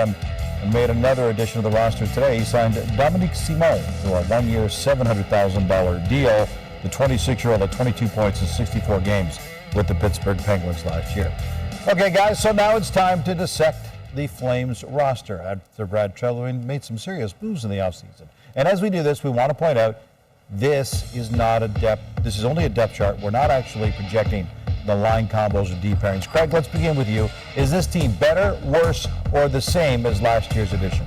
and made another addition to the roster today. He signed Dominique Simon to a one-year, $700,000 deal. The 26-year-old had 22 points in 64 games with the Pittsburgh Penguins last year. Okay, guys, so now it's time to dissect the Flames roster after Brad Treliving made some serious moves in the offseason. And as we do this, we want to point out this is not a depth. This is only a depth chart. We're not actually projecting the line combos or deep pairings. Craig, let's begin with you. Is this team better, worse, or the same as last year's edition?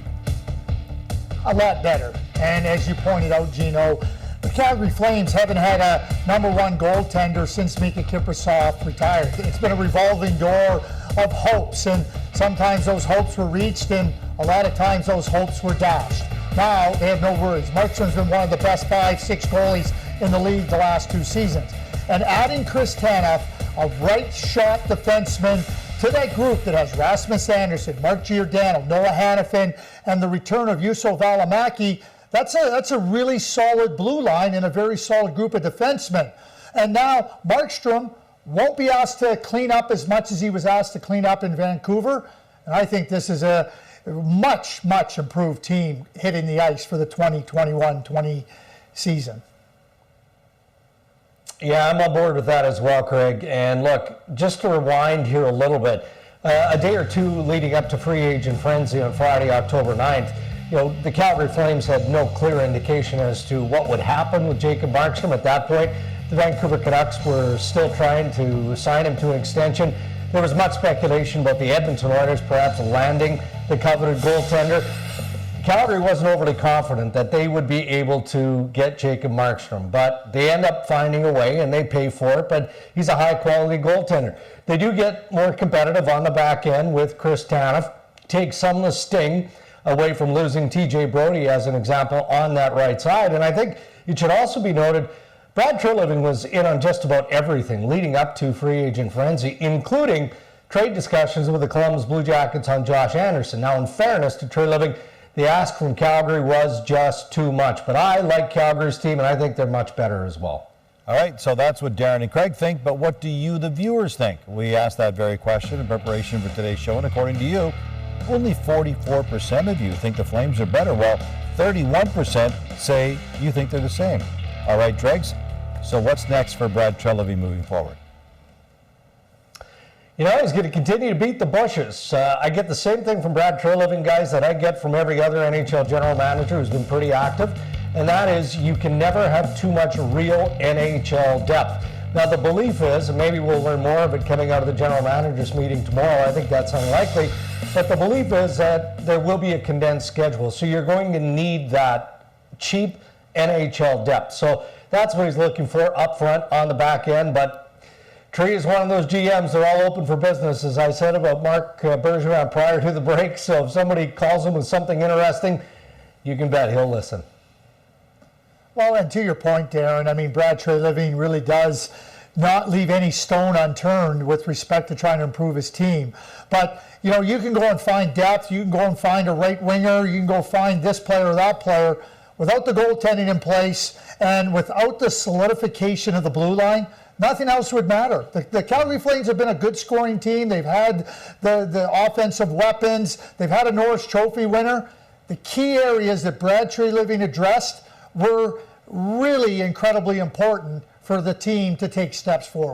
A lot better. And as you pointed out, Gino, the Calgary Flames haven't had a #1 goaltender since Mika Kiprusoff retired. It's been a revolving door of hopes, and sometimes those hopes were reached, and a lot of times those hopes were dashed. Now they have no worries. Markstrom's been one of the best 5-6 goalies in the league the last 2 seasons. And adding Chris Tanev, a right-shot defenseman, to that group that has Rasmus Andersson, Mark Giordano, Noah Hannafin, and the return of Juuso Valimaki, that's a really solid blue line and a very solid group of defensemen. And now Markstrom won't be asked to clean up as much as he was asked to clean up in Vancouver. And I think this is a much, much improved team hitting the ice for the 2021-20 season. Yeah, I'm on board with that as well, Craig. And look, just to rewind here a little bit, a day or two leading up to free agent frenzy on Friday, October 9th, the Calgary Flames had no clear indication as to what would happen with Jacob Markstrom at that point. The Vancouver Canucks were still trying to sign him to an extension. There was much speculation about the Edmonton Oilers perhaps landing the coveted goaltender. Calgary wasn't overly confident that they would be able to get Jacob Markstrom, but they end up finding a way and they pay for it, but he's a high-quality goaltender. They do get more competitive on the back end with Chris Tanev, take some of the sting away from losing TJ Brodie as an example on that right side. And I think it should also be noted, Brad Treliving was in on just about everything leading up to free agent frenzy, including trade discussions with the Columbus Blue Jackets on Josh Anderson. Now, in fairness to Treliving, the ask from Calgary was just too much. But I like Calgary's team, and I think they're much better as well. All right, so that's what Darren and Craig think, but what do you, the viewers, think? We asked that very question in preparation for today's show, and according to you, only 44% of you think the Flames are better, while 31% say you think they're the same. All right, Dregs, so what's next for Brad Treliving moving forward? He's going to continue to beat the bushes. I get the same thing from Brad Treliving, guys, that I get from every other NHL general manager who's been pretty active, and that is you can never have too much real NHL depth. Now, the belief is, and maybe we'll learn more of it coming out of the general managers meeting tomorrow, I think that's unlikely, but the belief is that there will be a condensed schedule, so you're going to need that cheap NHL depth. So that's what he's looking for up front on the back end, but Tree is one of those GMs. They're all open for business, as I said about Marc Bergevin prior to the break. So if somebody calls him with something interesting, you can bet he'll listen. Well, and to your point, Darren, I mean, Brad Treliving really does not leave any stone unturned with respect to trying to improve his team. But, you can go and find depth. You can go and find a right winger. You can go find this player or that player. Without the goaltending in place and without the solidification of the blue line, nothing else would matter. The Calgary Flames have been a good scoring team. They've had the offensive weapons. They've had a Norris Trophy winner. The key areas that Brad Treliving addressed were really incredibly important for the team to take steps forward.